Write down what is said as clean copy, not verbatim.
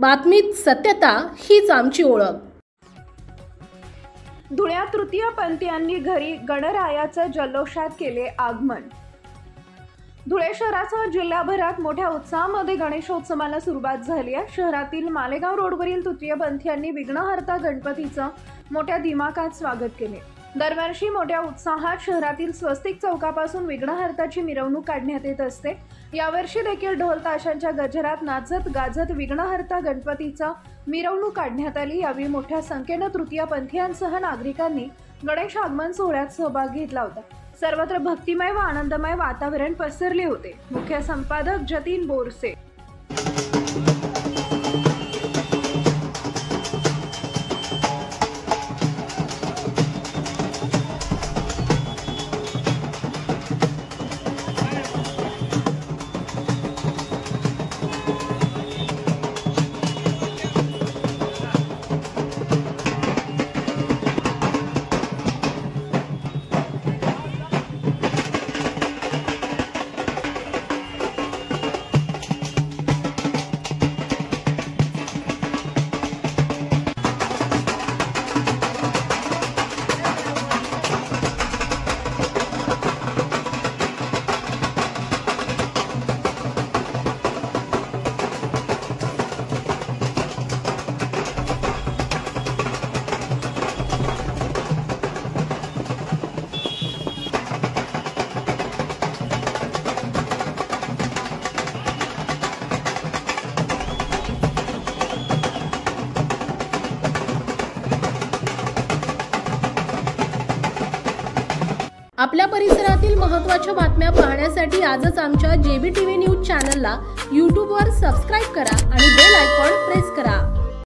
बातमीत सत्यता हीच आमची ओळख। धुळ्यात तृतीयपंथीयांनी घरी गणरायाचं जल्लोषात केले आगमन। धुळे शहरासह जिल्हाभरात मोठ्या उत्साहामध्ये गणेशोत्सवाला सुरुवात झाली आहे। शहरातील मालेगाव रोडवरील तृतीयपंथीयांनी विघ्नहर्ता गणपतीचं मोठ्या दिमाखात स्वागत केले। दरवर्षी मोठ्या उत्साहात शहरातील स्वस्तिक चौकापासून विघ्नहर्ताची मिरवणूक काढण्यात येत असते। यावर्षी देखील ढोल ताशांच्या गजरात नाचत गाजत विघ्नहर्ता गणपतीचा मिरवणूक काढण्यात आली। यावेळी मोठ्या संख्येने तृतीयपंथीयांसह नागरिकांनी गणेश आगमन सोहळ्यात सहभाग घेतला होता। सर्वत्र भक्तिमय व आनंदमय वातावरण पसरले होते। मुख्य संपादक जतीन बोरसे। आपल्या परिसरातील महत्त्वाच्या बातम्या पाहण्यासाठी आजच आमच्या JBTV न्यूज चॅनलला YouTube वर सबस्क्राइब करा आणि बेल आयकॉन प्रेस करा।